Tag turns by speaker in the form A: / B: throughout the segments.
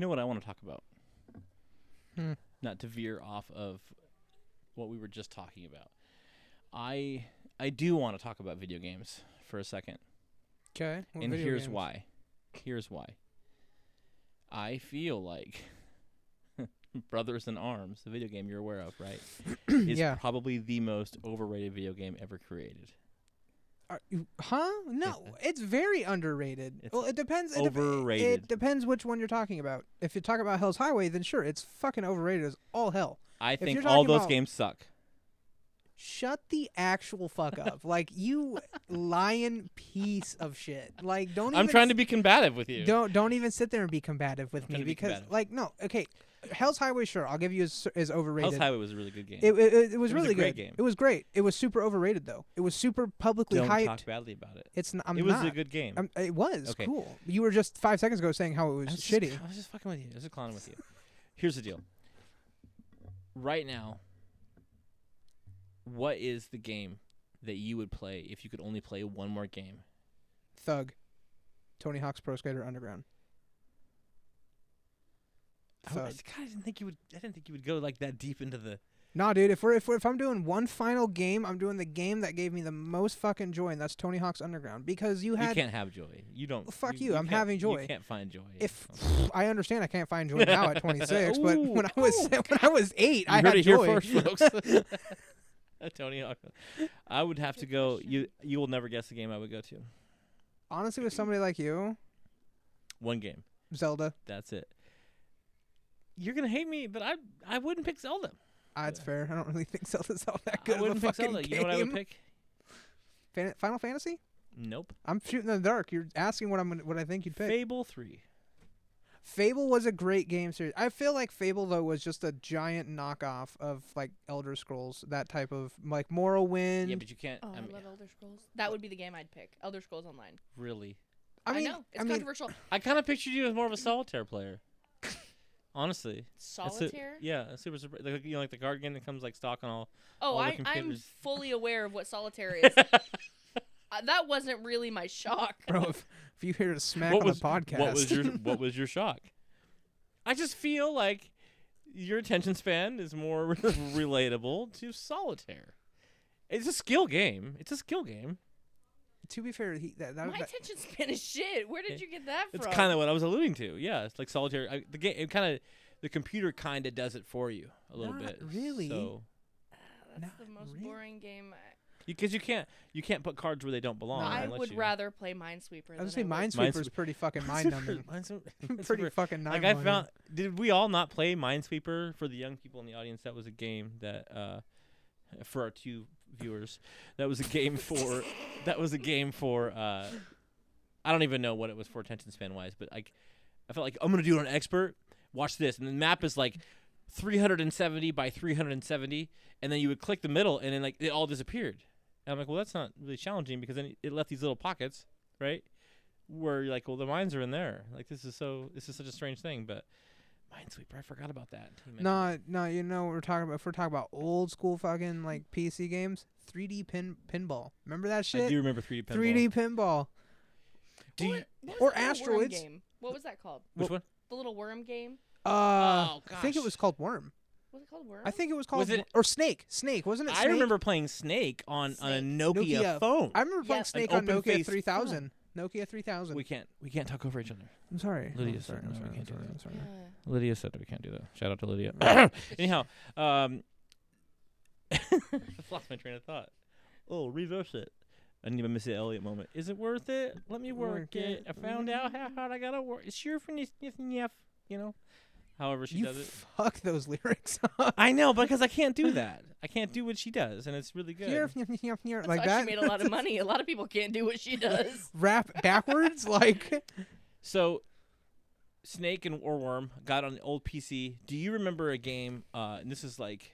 A: know what I want to talk about?
B: Hmm.
A: Not to veer off of what we were just talking about. I do want to talk about video games for a second.
B: Okay.
A: And here's why. Here's why. I feel like Brothers in Arms, the video game you're aware of, right, is
B: Yeah.
A: probably the most overrated video game ever created.
B: No, it's very underrated.
A: It's
B: Well, it depends.
A: overrated.
B: It depends which one you're talking about. If you talk about Hell's Highway, then sure, it's fucking overrated as all hell.
A: I think
B: you're
A: all
B: talking
A: those
B: about-
A: games suck.
B: Shut the actual fuck up. Like, you lying piece of shit. Like, don't
A: I'm
B: even
A: trying to be combative with you.
B: don't even sit there and be combative with
A: I'm trying
B: me
A: to be
B: because
A: combative.
B: like no, okay. Hell's Highway, sure, I'll give you is overrated.
A: Hell's Highway was a really good game.
B: It was
A: It was
B: really
A: a great
B: good.
A: game.
B: It was great. It was super overrated though. It was super publicly
A: Don't
B: hyped.
A: talk badly about it.
B: It's I'm
A: It was
B: not.
A: a good game.
B: It was
A: Okay.
B: cool. You were just 5 seconds ago saying how it was shitty.
A: I was just fucking with you. I was just clowning with you. Here's the deal. Right now, what is the game that you would play if you could only play one more game?
B: Thug. Tony Hawk's Pro Skater Underground. Thug.
A: I didn't think you would go like that deep into the.
B: Nah, dude. If I'm doing one final game, I'm doing the game that gave me the most fucking joy, and that's Tony Hawk's Underground. Because you
A: You can't have joy. You don't.
B: Fuck you, I'm
A: can't-
B: having joy.
A: You can't find joy.
B: If I understand, I can't find joy now at 26, but
A: Ooh,
B: when I was 8, I
A: you heard
B: had
A: it
B: joy.
A: here first, folks. Tony Hawk. I would have to go. You will never guess the game I would go to.
B: Honestly, with somebody like you,
A: One game.
B: Zelda.
A: That's it. You're gonna hate me, but I wouldn't pick Zelda.
B: That's fair. I don't really think Zelda's all that good
A: I wouldn't
B: of a
A: pick
B: fucking
A: Zelda.
B: game.
A: You know what I would pick?
B: Final Fantasy?
A: Nope.
B: I'm shooting in the dark. You're asking what I think you'd pick.
A: Fable 3.
B: Fable was a great game series. I feel like Fable though was just a giant knockoff of like Elder Scrolls, that type of like Morrowind.
A: Yeah, but you can't.
C: Oh,
A: I
C: I
A: mean,
C: love Elder Scrolls. That would be the game I'd pick. Elder Scrolls Online.
A: really.
B: I mean,
C: know. It's controversial.
A: I kind of pictured you as more of a solitaire player. Honestly.
C: Solitaire?
A: Yeah, a super, like, like the card game that comes like stock on all.
C: Oh,
A: all the
C: I'm
A: computers.
C: fully aware of what solitaire is. That wasn't really my shock.
B: bro, if you hear a smack
A: What
B: on
A: was
B: the podcast,
A: what was your shock? I just feel like your attention span is more relatable to solitaire. It's a skill game.
B: to be fair,
C: My attention span is shit. Where did you get that
A: It's
C: from?
A: kind of what I was alluding to. Yeah, it's like solitaire. The game, the computer kind of does it for you a little
B: Not
A: bit.
B: really.
A: So
C: That's
B: Not
C: the most
B: really.
C: boring game.
A: because you can't put cards where they don't belong.
C: I
A: unless
C: would
A: you-
C: rather play Minesweeper.
B: I was
C: than
B: gonna say
C: I would-
B: Minesweeper's pretty fucking mind-numbing.
A: Minesweeper-
B: Pretty fucking
A: Like
B: mind-numbing.
A: I found, did we all not play Minesweeper? For the young people in the audience, that was a game that, for our 2 viewers, that was a game for. I don't even know what it was for attention span wise, but like, I felt like I'm gonna do it on expert. Watch this, and the map is like 370 by 370, and then you would click the middle, and then like it all disappeared. And I'm like, well, that's not really challenging because then it left these little pockets, right? Where you're like, well, the mines are in there. Like this is such a strange thing, but Minesweeper, I forgot about that. You mentioned
B: No, you know what we're talking about. If we're talking about old school fucking like PC games, 3D pinball. Remember that
A: it.
B: shit?
A: I do remember 3D pinball.
B: 3D pinball.
A: Do you,
C: What was
B: or
C: that little worm
B: asteroids.
C: game? What was that called?
A: which one?
C: The little worm game?
A: Oh,
B: I think it
A: gosh.
B: was called Worm.
C: Was it called Worm?
B: I think it was called
A: Was it-
B: or Snake. Snake, wasn't it?
A: I
B: Snake?
A: remember playing Snake on a
C: Snake.
A: Nokia phone.
B: I remember playing
C: Yes.
B: Snake
A: An
B: on Nokia
A: open-faced
B: 3000. Nokia 3000.
A: we can't talk over each other.
B: I'm sorry.
A: Lydia
B: I'm sorry.
A: said
B: I'm
A: no,
B: sorry.
A: we can't do that.
B: I'm sorry.
C: Yeah.
A: Lydia said that we can't do that. Shout out to Lydia. Anyhow, I lost my train of thought. Oh, reverse it. I need a Missy Elliott moment. Is it worth it? Let me work it. I found out how hard I gotta work. It's sure for you know. However she
B: You
A: does it.
B: fuck those lyrics.
A: I know, because I can't do that. I can't do what she does, and it's really good.
C: That's
B: like
C: why
B: that.
C: she made a lot of money. A lot of people can't do what she does.
B: Rap backwards, like.
A: So, Snake or Worm got on an old PC. Do you remember a game? And this is like,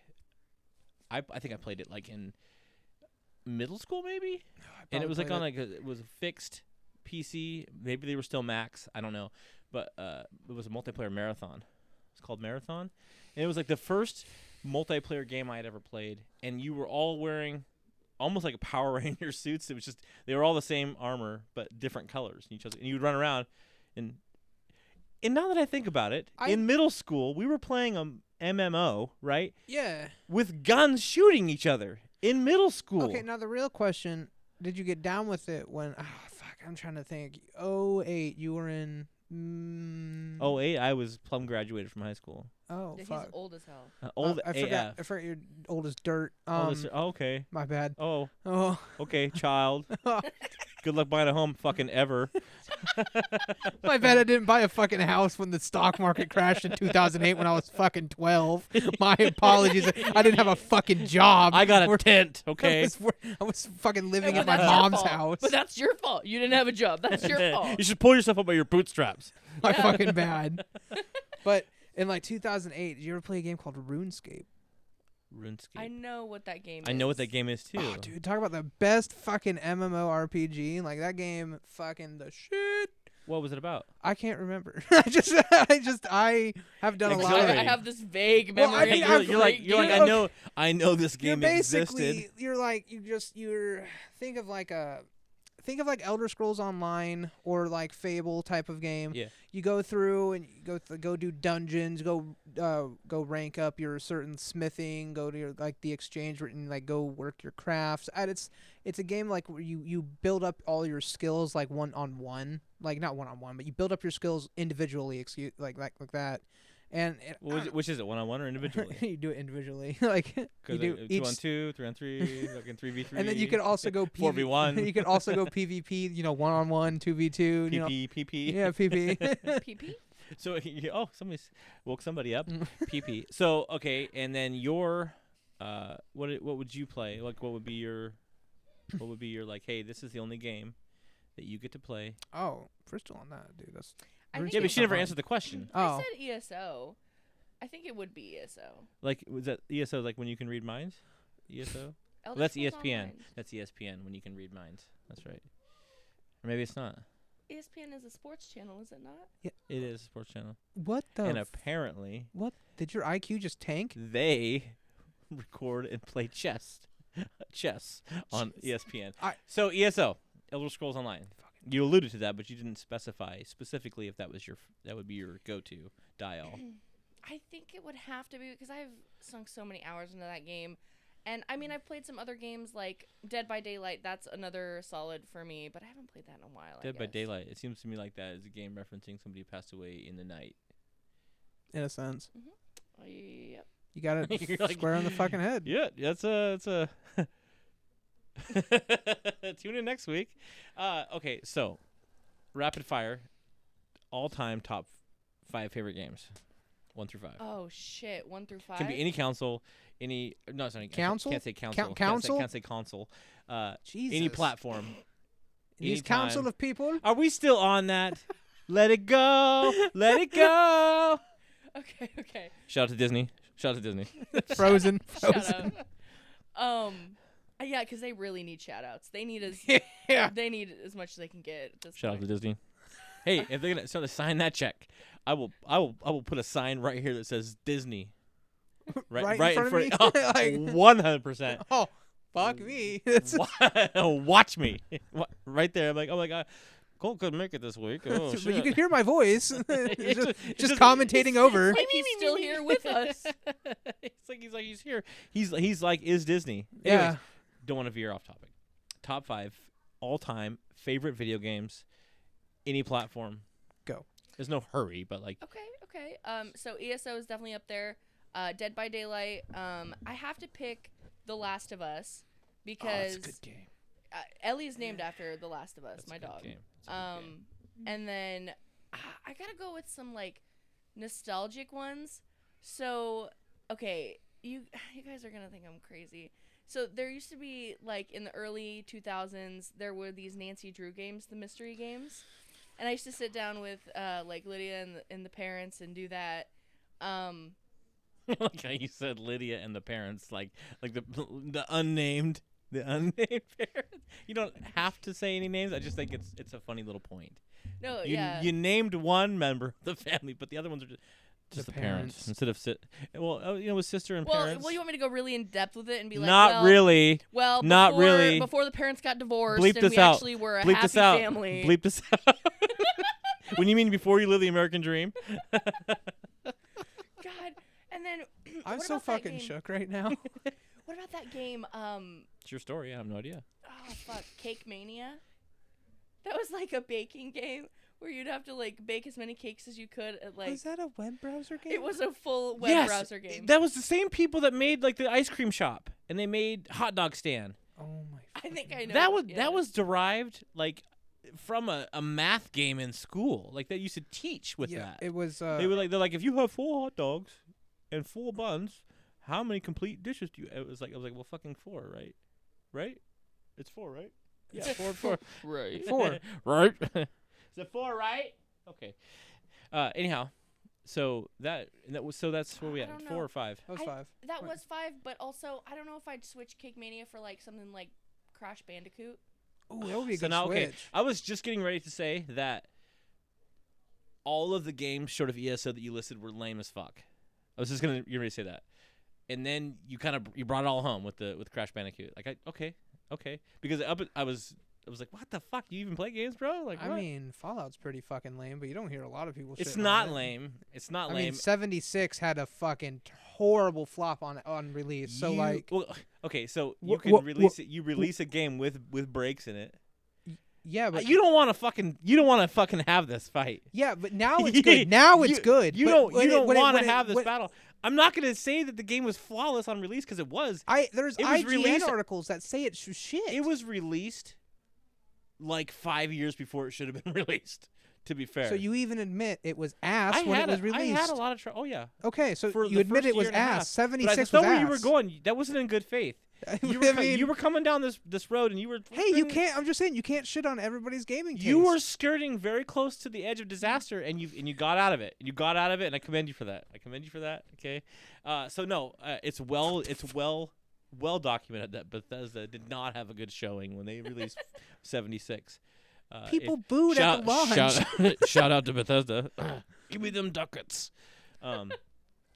A: I think I played it like in middle school, maybe. And it was like on it was a fixed PC. Maybe they were still Macs. I don't know, but it was a multiplayer marathon. It's called Marathon, and it was like the first multiplayer game I had ever played. And you were all wearing almost like a Power Ranger suits. It was just they were all the same armor but different colors. And you would run around, and And now that I think about it, in middle school, we were playing a MMO, right?
B: Yeah.
A: With guns shooting each other in middle school.
B: Okay, now the real question, did you get down with it when I'm trying to think. 08, you were in
A: 08, I was plum graduated from high school.
B: Oh,
C: He's
B: fuck.
C: old as hell.
A: Old
B: I
A: AF.
B: forgot you're old as dirt.
A: Okay.
B: My bad.
A: Oh,
B: Oh.
A: okay, child. Good luck buying a home fucking ever.
B: My bad I didn't buy a fucking house when the stock market crashed in 2008 when I was fucking 12. My apologies. I didn't have a fucking job.
A: I got a tent, okay?
B: I was fucking living
C: Yeah,
B: at
C: but
B: my
C: that's your
B: mom's
C: fault.
B: house.
C: But that's your fault. You didn't have a job. That's your fault.
A: You should pull yourself up by your bootstraps.
B: My fucking bad. But in like 2008, did you ever play a game called RuneScape?
A: RuneScape.
C: I know what that game is.
A: I know what that game is too.
B: Oh, dude, talk about the best fucking MMORPG. Like that game, fucking the shit.
A: What was it about?
B: I can't remember. I have done a lot.
A: Exhilarating.
C: I have this vague
B: Well,
C: memory.
B: I mean,
C: of
A: You're like
B: you
A: I know this
B: You're
A: game
B: basically
A: existed.
B: you're think of like Elder Scrolls Online or like Fable type of game.
A: Yeah.
B: You go through and you go do dungeons, go rank up your certain smithing, go to your like the exchange and like go work your crafts. And it's a game like where you build up all your skills like one on one, like not one on one, but you build up your skills individually. Like that. And
A: Which is it, 1-on-1 or individually?
B: you do it individually, like you do
A: 2-on-2, 3-on-3, fucking 3v3.
B: and then you can also go
A: 4v1.
B: You can also go PvP, 1-on-1, 2v2,
A: PP.
B: Yeah, PP.
C: PP?
A: So somebody woke somebody up. PP. So okay, and then your what would you play? Like what would be your like, hey, this is the only game that you get to play.
B: Oh, first of all, on that, dude, that's
C: I think
A: Yeah, but
C: it's
A: she never
B: fun.
A: answered the question.
B: Oh.
C: I said ESO. I think it would be ESO.
A: Like, was that ESO like when you can read minds? ESO? Well,
C: Elder
A: that's
C: Scrolls
A: ESPN.
C: Online.
A: That's ESPN when you can read minds. That's right. Or maybe it's not.
C: ESPN is a sports channel, is it not?
A: It is a sports channel.
B: what the
A: And apparently,
B: what did your IQ just tank?
A: they record and play chess on ESPN. So ESO, Elder Scrolls Online. You alluded to that, but you didn't specify specifically if that would be your go-to dial.
C: I think it would have to be because I've sunk so many hours into that game. And I mean, I've played some other games like Dead by Daylight. That's another solid for me, but I haven't played that in a while.
A: Dead by Daylight. It seems to me like that is a game referencing somebody who passed away in the night.
B: In a sense,
C: Yep.
B: you got it
A: You're like-
B: square on the fucking head.
A: Yeah, that's a. Tune in next week. Okay, so rapid fire, all-time top 5 favorite games, 1 through 5.
C: Oh shit, 1 through 5.
A: Can be any console, any no, sorry,
B: Council?
A: Can't say console.
B: Council?
A: Can't say console.
B: Jesus.
A: Any platform.
B: These
A: anytime.
B: council of people.
A: Are we still on that? Let it go. Let it go.
C: Okay.
A: Shout out to Disney.
B: Frozen.
C: Shout out. Yeah, because they really need shout outs. They need
B: Yeah.
C: They need as much as they can get at this
A: Shout out
C: point.
A: to Disney. Hey, if they're gonna sign that check, I will put a sign right here that says Disney.
B: Right in front of me?
A: Oh,
B: Like-
A: 100%.
B: Oh, fuck me.
A: Watch me. Right there. I'm like, oh my god, Cole couldn't make it this week. Oh
B: But
A: shit.
B: you can hear my voice. just
A: just-
B: commentating over.
C: Like he's still here with us.
A: he's here. He's like, is Disney.
B: Yeah.
A: Anyways, don't want to veer off topic. Top 5 all-time favorite video games, any platform.
B: Go.
A: There's no hurry, but like.
C: Okay. So ESO is definitely up there. Dead by Daylight. I have to pick The Last of Us because
B: It's a good game.
C: Ellie's named after The Last of Us,
A: That's a
C: my
A: good
C: dog.
A: game. It's a good game.
C: And then I gotta go with some like nostalgic ones. So okay, you guys are gonna think I'm crazy. So there used to be like in the early 2000s, there were these Nancy Drew games, the mystery games, and I used to sit down with like Lydia and the parents and do that.
A: Like how you said Lydia and the parents, like the unnamed parents. You don't have to say any names. I just think it's a funny little point.
C: No,
A: You named one member of the family, but the other ones are just the parents
B: parents.
A: instead of with sister and
C: Well,
A: parents.
C: you want me to go really in depth with it and be like,
A: Not
C: well,
A: really.
C: Well,
A: Not
C: before,
A: really.
C: Before the parents got divorced
A: Bleep
C: and
A: this
C: we
A: out.
C: actually were a
A: Bleep
C: happy
A: this out.
C: family.
A: Bleep this out. When you mean before you live the American dream?
C: God. And then
B: I'm
C: what
B: so
C: about that
B: fucking
C: game?
B: shook right now.
C: What about that game?
A: It's your story. I have no idea.
C: Oh fuck, Cake Mania. That was like a baking game where you'd have to like bake as many cakes as you could at like.
B: Was that a web browser game?
C: It was a full web browser game.
A: That was the same people that made like the ice cream shop and they made Hot Dog Stand.
B: Oh my.
C: I think I know.
A: That was derived like from a math game in school. Like they used to teach with that.
B: It was.
A: They're like if you have 4 hot dogs and 4 buns, how many complete dishes do you? I was like, well, fucking 4, right? Right? It's 4, right? Yeah, 4.
C: Right.
B: 4.
A: Right? Is it 4, right? Okay. Anyhow, so that's where we
C: I
A: at.
C: don't
A: 4
C: know.
A: or 5.
B: That was 5.
C: That was 5, but also I don't know if I'd switch Cake Mania for like something like Crash Bandicoot.
B: Oh, that would be a
A: So
B: good
A: now,
B: switch.
A: okay, I was just getting ready to say that all of the games short of ESO that you listed were lame as fuck. I was just gonna get ready to say that, and then you brought it all home with Crash Bandicoot. Like okay, because I was like, what the fuck? You even play games, bro? Like,
B: I
A: what?
B: mean, Fallout's pretty fucking lame, but you don't hear a lot of people.
A: It's
B: shitting on
A: not
B: it.
A: lame. It's not
B: I
A: lame.
B: mean, 76 had a fucking horrible flop on release. So like,
A: okay, so
B: Wha-
A: you can
B: wha-
A: release it. You release a game with breaks in it.
B: yeah, but
A: You don't want to fucking have this fight.
B: yeah, but now it's good. Now it's good.
A: You
B: But
A: don't
B: when it- when it-
A: want
B: when
A: to
B: it-
A: have this
B: when-
A: battle. I'm not gonna say that the game was flawless on release because it was.
B: There's
A: It was
B: IGN
A: released-
B: articles that say it's shit.
A: It was released like 5 years before it should have been released. To be fair,
B: So you even admit it was ass when it was released.
A: I had a lot of trouble. Oh yeah,
B: Okay, so
A: for
B: you
A: the
B: admit
A: first
B: it was
A: year and a half.
B: ass. 76
A: but I
B: was
A: thought where
B: ass.
A: you were going. That wasn't in good faith. You were,
B: I mean,
A: you were coming down this road, and you were.
B: hey, you can't. I'm just saying you can't shit on everybody's gaming taste.
A: You were skirting very close to the edge of disaster, and you got out of it. You got out of it, and I commend you for that. Okay. So no, it's well documented that Bethesda did not have a good showing when they released 76.
B: People booed at the launch.
A: Shout out to Bethesda. Give me them ducats.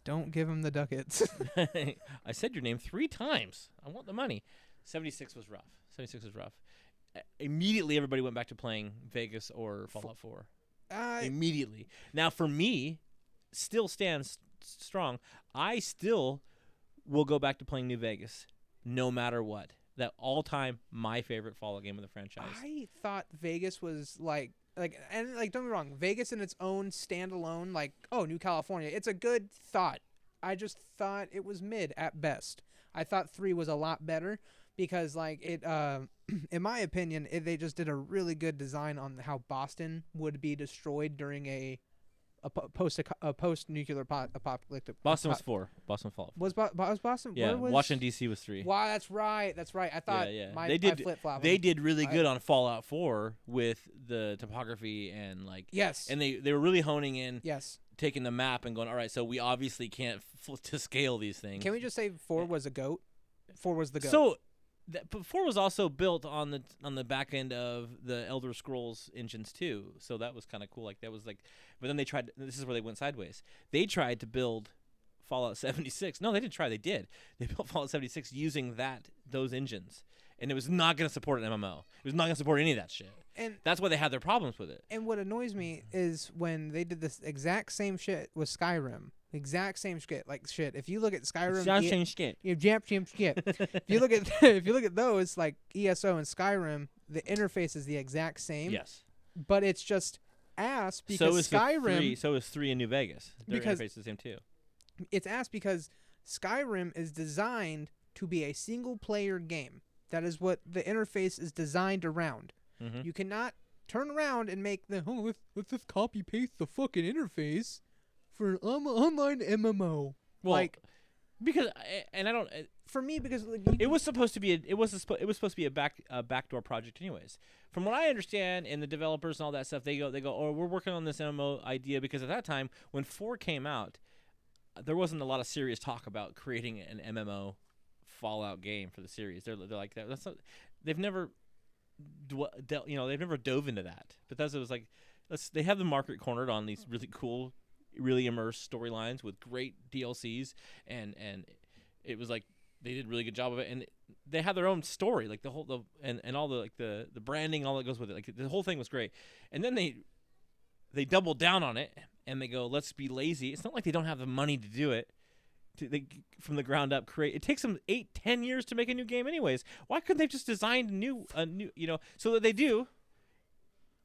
B: Don't give him the ducats.
A: I said your name 3 times. I want the money. 76 was rough. Immediately, everybody went back to playing Vegas or Fallout 4. Immediately. Now, for me, still stands strong. I still will go back to playing New Vegas, no matter what. That all-time my favorite Fallout game of the franchise.
B: I thought Vegas was like don't get me wrong, Vegas in its own standalone, like, oh, New California, it's a good thought. I just thought it was mid at best. I thought 3 was a lot better because like it in my opinion, they just did a really good design on how Boston would be destroyed during a post nuclear apocalyptic.
A: Boston was 4. Boston Fallout.
B: Was Boston?
A: Yeah,
B: Where was
A: Washington D.C. was 3.
B: Wow, that's right. I thought
A: yeah.
B: my
A: They did-
B: flip flop.
A: They did really good on Fallout 4 with the topography and like.
B: Yes.
A: And they were really honing in,
B: Yes.
A: taking the map and going, all right, so we obviously can't to scale these things.
B: Can we just say 4 was a goat? 4 was the goat.
A: So, but 4 was also built on the back end of the Elder Scrolls engines too. So that was kind of cool. Like that was like, but then they tried. This is where they went sideways. They tried to build Fallout 76. No, they didn't try. They did. They built Fallout 76 using those engines, and it was not going to support an MMO. It was not going to support any of that shit.
B: And
A: That's why they had their problems with it.
B: and what annoys me is when they did this exact same shit with Skyrim. Exact same shit. Like shit. If you look at Skyrim,
A: Shit.
B: you jump shit. If you look at those like ESO and Skyrim, the interface is the exact same.
A: Yes.
B: But it's just ass because
A: So is
B: Skyrim.
A: So is 3 in New Vegas. Their
B: Because-
A: interface is the same too.
B: It's ass because Skyrim is designed to be a single player game. That is what the interface is designed around.
A: Mm-hmm.
B: You cannot turn around and make let's just copy paste the fucking interface for an online MMO.
A: Well,
B: like
A: because I don't.
B: for me, because like,
A: It was supposed to be supposed to be a backdoor project, anyways. From what I understand, and the developers and all that stuff, they go, oh, we're working on this MMO idea because at that time when 4 came out, there wasn't a lot of serious talk about creating an MMO Fallout game for the series. They're like that. That's not, they've never, they've never dove into that. Bethesda was like, they have the market cornered on these really cool, really immersed storylines with great DLCs, and it was like they did a really good job of it, and they had their own story, like and all the like the branding, all that goes with it. Like the whole thing was great, and then they they double down on it and they go, let's be lazy. It's not like they don't have the money to do it. They from the ground up create. It takes them 8-10 years to make a new game, anyways. Why couldn't they just design a new? So what they do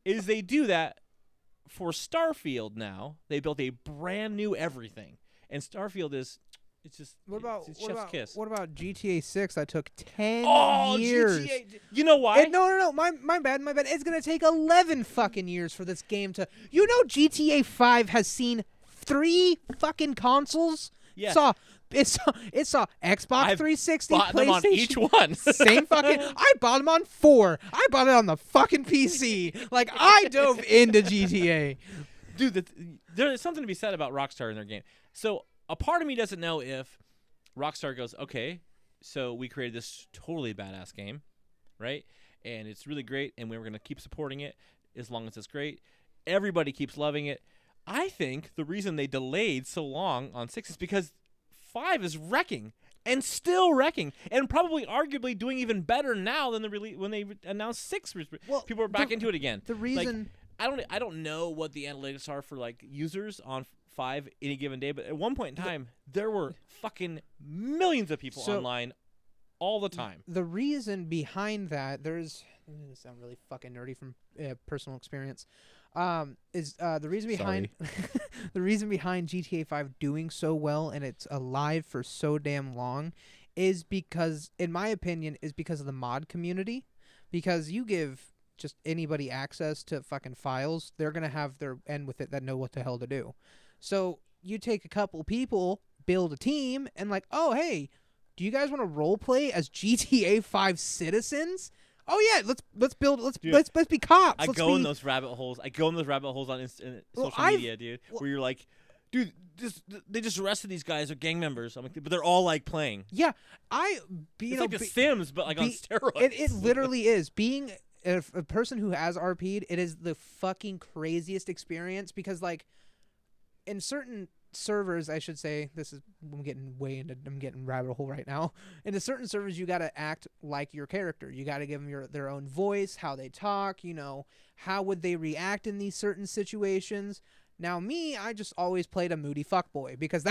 A: is they do that for Starfield. Now they built a brand new everything, and Starfield is it's just it's chef's kiss.
B: What about GTA 6? That took 10 years.
A: GTA, you know why?
B: No. My bad. It's gonna take 11 fucking years for this game to. GTA 5 has seen 3 fucking consoles.
A: Yeah.
B: It saw Xbox 360,
A: bought
B: PlayStation.
A: them on each one.
B: Same fucking. I bought them on 4. I bought it on the fucking PC. Like I dove into GTA.
A: Dude, there's something to be said about Rockstar in their game. So a part of me doesn't know if Rockstar goes, okay, so we created this totally badass game, right? And it's really great, and we're going to keep supporting it as long as it's great. Everybody keeps loving it. I think the reason they delayed so long on 6 is because 5 is wrecking and still wrecking and probably arguably doing even better now than when they announced 6.
B: Well,
A: people are back into it again.
B: The reason
A: I don't know what the analytics are for like users on 5 any given day, but at one point in time there were fucking millions of people online all the time.
B: The reason behind that, this sound really fucking nerdy from personal experience. Is the reason behind the reason behind GTA 5 doing so well and it's alive for so damn long is because, in my opinion, because of the mod community. Because you give just anybody access to fucking files, they're gonna have their end with it that know what the hell to do. So you take a couple people, build a team, and like, oh hey, do you guys want to role play as GTA 5 citizens? Oh yeah, let's build. Let's be cops.
A: I go in those rabbit holes on social media, dude. Where you're like, dude, they just arrested these guys. They're gang members. I'm like, but they're all like playing.
B: Yeah,
A: it's like The Sims, but like on steroids.
B: It literally is. Being a person who has RP'd, it is the fucking craziest experience because like, in certain servers, I should say, I'm getting rabbit hole right now. Into certain servers, you got to act like your character. You got to give them their own voice, how they talk, how would they react in these certain situations. Now me, I just always played a moody fuckboy because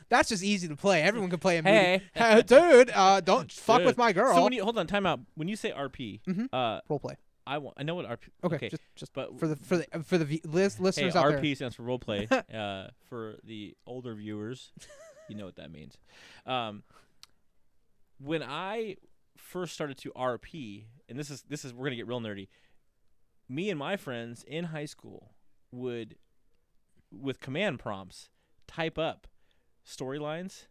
B: that's just easy to play. Everyone can play a moody. Hey, dude, don't fuck with my girl.
A: So hold on, time out. When you say RP,
B: role play.
A: I know what RP.
B: Okay, just
A: but
B: for the listeners out there.
A: RP stands for role play. For the older viewers, you know what that means. When I first started to RP, and this is we're gonna get real nerdy. Me and my friends in high school would, with command prompts, type up storylines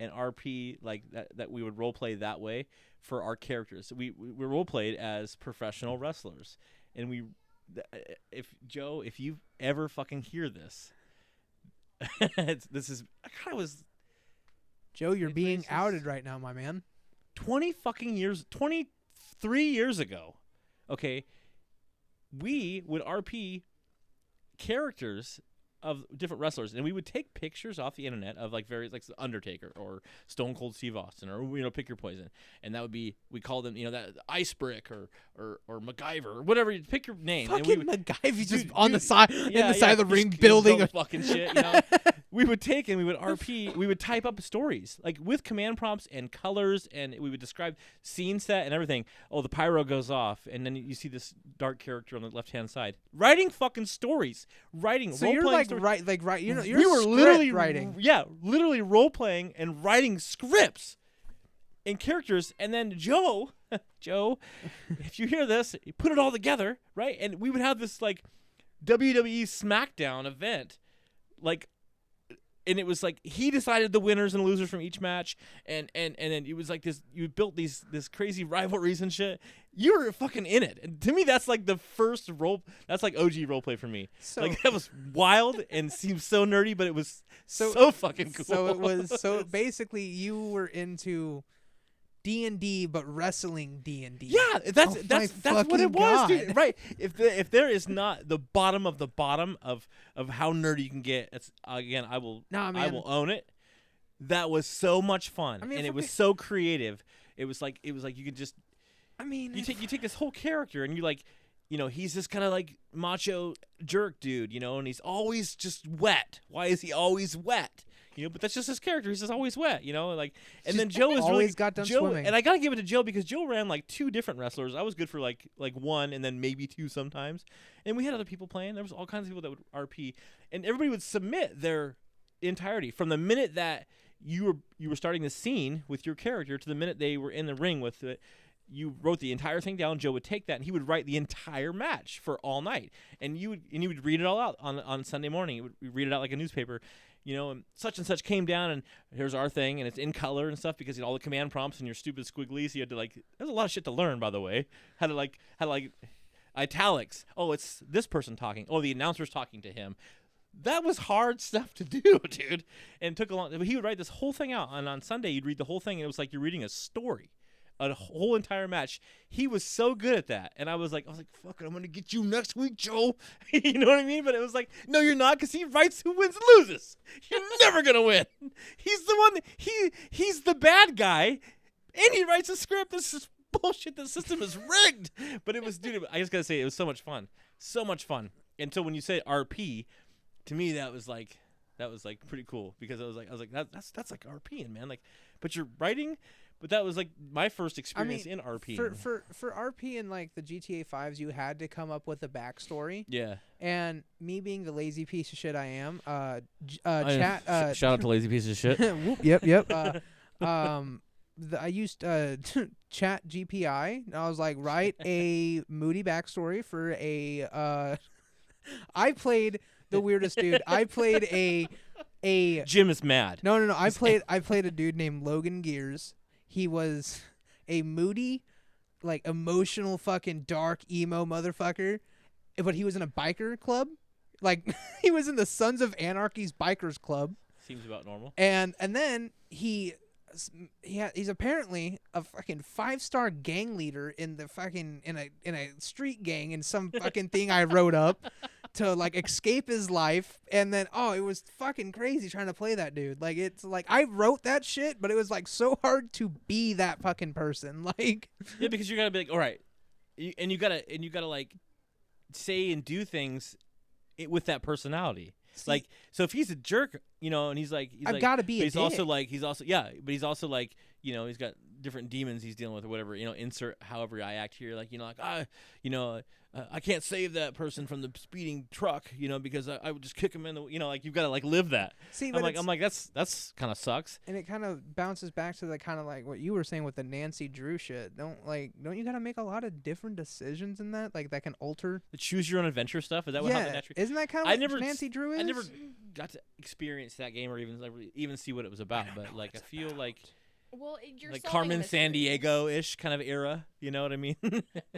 A: and RP like that we would role play that way for our characters. We role played as professional wrestlers, and if you ever fucking hear this,
B: Joe, you're being outed right now, my man.
A: 23 years ago, okay, we would RP characters of different wrestlers, and we would take pictures off the internet of like various, like Undertaker or Stone Cold Steve Austin, or pick your poison, and that would be, we call them that Ice Brick or MacGyver or whatever. You pick your name.
B: Fucking
A: and
B: MacGyver just on the side of the ring building
A: a fucking shit. We would take and we would RP. We would type up stories like with command prompts and colors, and we would describe scene set and everything. Oh, the pyro goes off, and then you see this dark character on the left hand side writing fucking stories,
B: So you're like
A: stories.
B: you're
A: we were literally
B: writing.
A: Yeah, literally role playing and writing scripts and characters, and then Joe, if you hear this, you put it all together, right? And we would have this like WWE SmackDown event, like. And it was like he decided the winners and losers from each match, and then it was like this. You built this crazy rivalries and shit. You were fucking in it, and to me, that's like the first role. That's like OG roleplay for me.
B: So,
A: like that was wild and seemed so nerdy, but it was so fucking cool.
B: So basically you were into D&D, but wrestling D&D.
A: Yeah, that's what it was, dude. Right? If there is not the bottom of how nerdy you can get, it's again I will own it. That was so much fun, and it was so creative. It was like you could just.
B: I mean,
A: you take this whole character and you like he's this kind of like macho jerk dude, and he's always just wet. Why is he always wet? But that's just his character. He's just always wet, And then Joe is
B: always got done
A: Joe,
B: swimming.
A: and I gotta give it to Joe because Joe ran like 2 different wrestlers. I was good for like 1 and then maybe 2 sometimes. And we had other people playing. There was all kinds of people that would RP, and everybody would submit their entirety from the minute that you were starting the scene with your character to the minute they were in the ring with it. You wrote the entire thing down. Joe would take that and he would write the entire match for all night, and you would read it all out on Sunday morning. He would read it out like a newspaper. And such came down, and here's our thing, and it's in color and stuff because all the command prompts and your stupid squigglies. You had to there's a lot of shit to learn, by the way. How to italics. Oh, it's this person talking. Oh, the announcer's talking to him. That was hard stuff to do, dude, and it took a long. But he would write this whole thing out, and on Sunday you'd read the whole thing, and it was like you're reading a story. A whole entire match. He was so good at that, and I was like, fuck it, I'm gonna get you next week, Joe. You know what I mean? But it was like, no, you're not, because he writes who wins and loses. You're never gonna win. He's the one. He's the bad guy, and he writes a script. This is bullshit. The system is rigged. But it was, dude. I just gotta say, it was so much fun. And so when you said RP, to me that was like pretty cool because I was like that's like RPing, man. But you're writing. But that was like my first experience in RP.
B: For RP and like the GTA 5s, you had to come up with a backstory.
A: Yeah.
B: And me being the lazy piece of shit I am,
A: shout out to lazy piece of shit.
B: Whoop, yep. I used Chat GPI. And I was like, write a moody backstory for a. I played the weirdest dude. I played a.
A: Jim is mad.
B: No. I played a dude named Logan Gears. He was a moody, like emotional, fucking dark emo motherfucker, but he was in a biker club. Like he was in the Sons of Anarchy's bikers club.
A: Seems about normal.
B: And then he's apparently a fucking 5-star gang leader in the fucking in a street gang in some fucking thing I wrote up to like escape his life. And then it was fucking crazy trying to play that dude. Like it's like I wrote that shit, but it was like so hard to be that fucking person. Like
A: yeah, because you gotta be like, all right, and you gotta like say and do things with that personality. Like, so if he's a jerk, and he's
B: I've got to be.
A: But he's also like he's also like he's got different demons he's dealing with or whatever. Insert however I act here. Like I can't save that person from the speeding truck. Because I would just kick him in the. Like you've got to like live that.
B: See,
A: I'm like that's kind of sucks.
B: And it kind of bounces back to the kind of like what you were saying with the Nancy Drew shit. Don't you got to make a lot of different decisions in that that can alter
A: The choose your own adventure stuff. Is that what
B: isn't that kind of what Nancy Drew is?
A: I never got to experience that game or even see what it was about. But like I feel like.
C: Well, you're
A: like
C: solving
A: Carmen
C: a mystery.
A: Sandiego-ish kind of era, you know what I mean?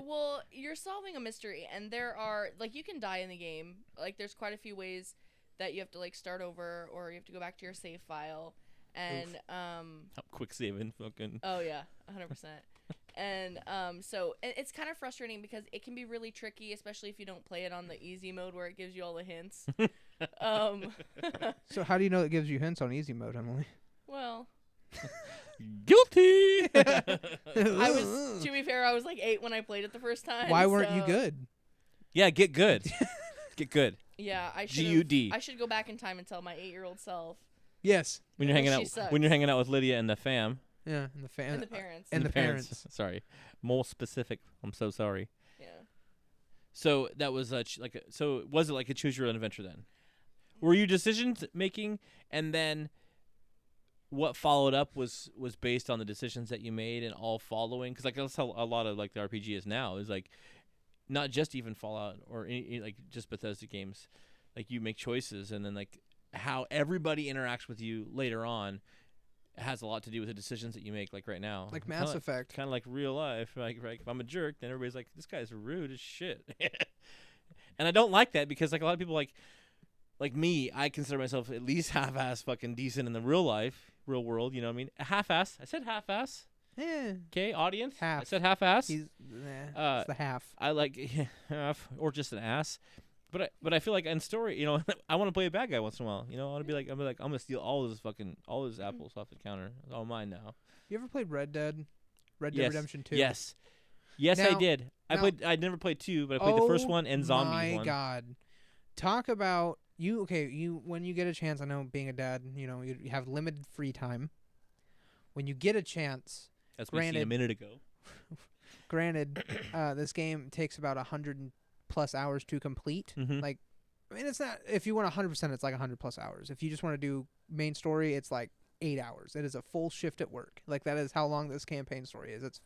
C: Well, you're solving a mystery, and there are you can die in the game. Like there's quite a few ways that you have to start over, or you have to go back to your save file, and
A: quick saving, fucking.
C: Oh yeah, 100%. And so it's kind of frustrating because it can be really tricky, especially if you don't play it on the easy mode where it gives you all the hints.
B: So how do you know it gives you hints on easy mode, Emily?
C: Well.
A: Guilty.
C: To be fair, I was like 8 when I played it the first time.
B: Why weren't you good?
A: Yeah, get good. Get good.
C: Yeah, I should.
A: GUD.
C: I should go back in time and tell my 8-year-old self.
B: Yes.
A: When you're hanging out with Lydia and the fam.
B: Yeah, and the fam.
C: And the parents.
B: And the parents.
A: Sorry, more specific. I'm so sorry.
C: Yeah.
A: So that was so was it like a choose your own adventure then? Were you decisions making and then? What followed up was based on the decisions that you made and all following, because that's how a lot of the RPG is now. Is not just even Fallout or any just Bethesda games. You make choices and then how everybody interacts with you later on has a lot to do with the decisions that you make. Like right now,
B: like Mass Effect,
A: kind of like real life. If I'm a jerk, then everybody's like, this guy's rude as shit, and I don't like that because a lot of people like me, I consider myself at least half-ass fucking decent in the real world, you know what I mean? Half-ass. I said half-ass.
B: Yeah.
A: Okay, audience.
B: Half.
A: I said half-ass.
B: It's the half.
A: I like half or just an ass. But I feel like in story, I want to play a bad guy once in a while. I want to be like, I'm gonna steal all his apples off the counter. It's all mine now.
B: You ever played Red Dead? Red Dead
A: Yes.
B: Redemption 2?
A: Yes. Yes, I
B: Now-
A: did.
B: now-
A: I never played 2, but I played the first one and Zombies
B: my
A: one.
B: God. Talk about you. Okay, you when you get a chance. I know being a dad, you have limited free time. When you get a chance,
A: That's what we seen a
B: Granted-
A: minute ago.
B: granted, this game takes about 100+ hours to complete.
A: Mhm.
B: Like, I mean, it's not. If you want 100%, it's like 100+ hours. If you just want to do main story, it's like 8 hours. It is a full shift at work. Like that is how long this campaign story is. It's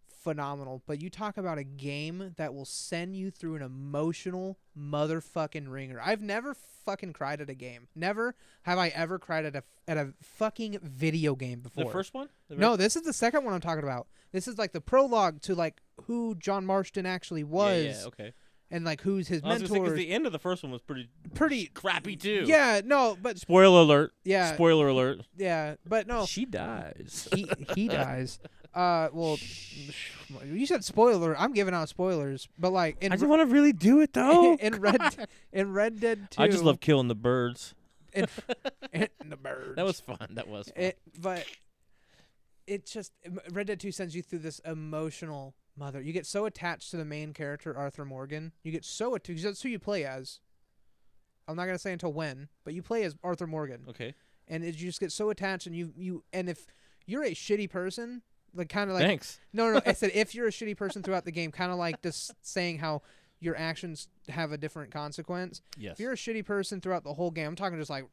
B: phenomenal. But you talk about a game that will send you through an emotional motherfucking ringer. I've never fucking cried at a game. Never have I ever cried at a fucking video game before.
A: The first one? The
B: No, this is the second one I'm talking about. This is like the prologue to like who John Marston actually was,
A: Yeah, okay.
B: and like who's his
A: I was gonna say, 'cause
B: mentor.
A: the end of the first one was pretty crappy too.
B: Yeah, no, but
A: Spoiler alert.
B: yeah,
A: Spoiler alert.
B: yeah, but no,
A: She dies.
B: he dies. Well, you said spoiler. I'm giving out spoilers, but like in
A: I just want to really do it though.
B: in Red Dead 2,
A: I just love killing the birds.
B: in the birds.
A: That was fun. That was fun.
B: But it just Red Dead 2 sends you through this emotional mother. You get so attached to the main character, Arthur Morgan. You get so attached. That's who you play as. I'm not gonna say until when, but you play as Arthur Morgan,
A: Okay.
B: and you just get so attached, and you and if you're a shitty person, like kind of like
A: Thanks.
B: no, I said if you're a shitty person throughout the game, kind of like just saying how your actions have a different consequence.
A: Yes.
B: If you're a shitty person throughout the whole game, I'm talking just like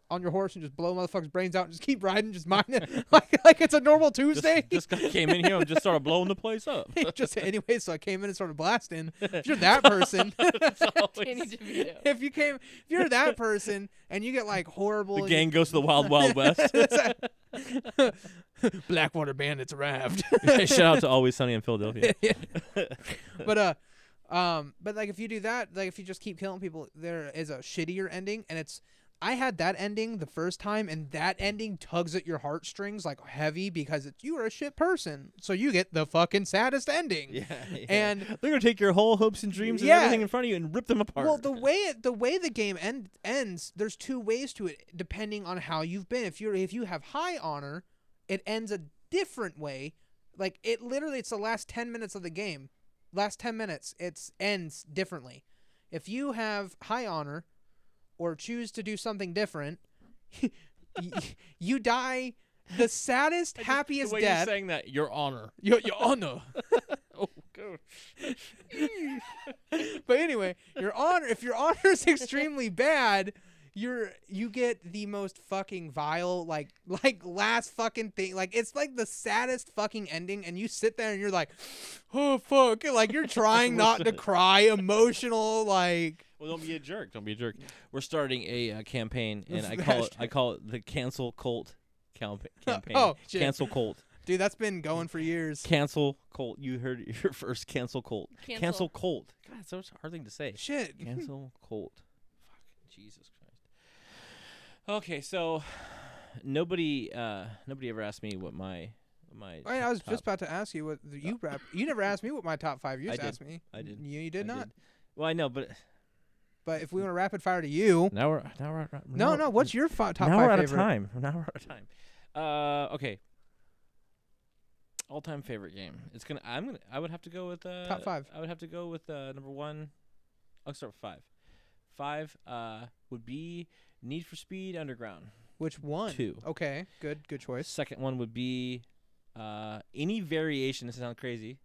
B: on your horse and just blow motherfuckers' brains out and just keep riding, just mind it like it's a normal Tuesday.
A: This guy came in here and just started blowing the place up.
B: Just anyway, so I came in and started blasting. If you're that person,
A: It's always-
C: Danny DeVito.
B: if you're that person and you get like horrible
A: the gang goes to the Wild Wild West.
B: Blackwater bandits arrived.
A: Shout out to Always Sunny in Philadelphia.
B: But like if you do that, like if you just keep killing people, there is a shittier ending, and I had that ending the first time, and that ending tugs at your heartstrings like heavy because you are a shit person, so you get the fucking saddest ending.
A: Yeah.
B: And
A: they're gonna take your whole hopes and dreams and
B: Yeah.
A: everything in front of you and rip them apart.
B: well, the way the game ends, there's two ways to it depending on how you've been. If you have high honor, it ends a different way. Like it's the last 10 minutes of the game. Last 10 minutes, it ends differently. If you have high honor or choose to do something different, you die the saddest, happiest
A: the way
B: death.
A: you're saying that, your honor.
B: Your honor.
A: Oh, gosh.
B: But anyway, if your honor is extremely bad, you get the most fucking vile like last fucking thing. Like it's like the saddest fucking ending, and you sit there and you're like, oh fuck, like you're trying not to cry, emotional, like.
A: Well, don't be a jerk. Don't be a jerk. We're starting a campaign, and I
B: Hashtag.
A: call it the Cancel Cult campaign.
B: Oh, shit.
A: Cancel Cult.
B: Dude, that's been going for years.
A: Cancel Cult. You heard it your first. Cancel Cult.
C: Cancel.
A: Cult. God, it's such a hard thing to say.
B: Shit.
A: Cancel Cult. Fucking Jesus Christ. Okay, so nobody ever asked me what my
B: Wait, I was just about to ask you what you never asked me what my top 5. You
A: I
B: just
A: did.
B: asked me.
A: I did.
B: You did
A: I
B: not.
A: Well, I know, but
B: But if we want to rapid fire to you,
A: now
B: no. What's your top 5
A: now we're out
B: favorite?
A: of time. Now we're out of time. Okay. All-time favorite game. I would have to go with
B: Top 5.
A: I would have to go with number 1. I'll start with 5. 5 would be Need for Speed Underground.
B: Which one?
A: 2.
B: Okay, good choice.
A: Second one would be any variation. This sounds crazy.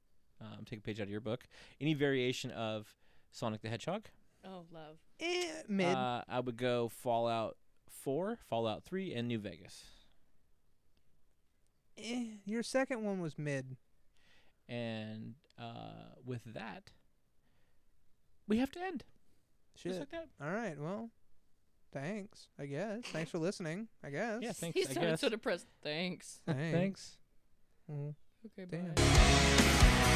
A: Take a page out of your book. Any variation of Sonic the Hedgehog.
C: Oh, love.
B: Mid.
A: I would go Fallout 4, Fallout 3, and New Vegas.
B: Your second one was mid.
A: And with that, we have to end.
B: Shit.
A: Just like that.
B: All right. Well, thanks. I guess. Thanks for listening. I guess.
A: Yeah, thanks.
C: He
A: I
C: sounded
A: guess.
C: so depressed. Thanks.
A: Thanks.
B: Well,
C: Okay,
B: damn.
C: bye.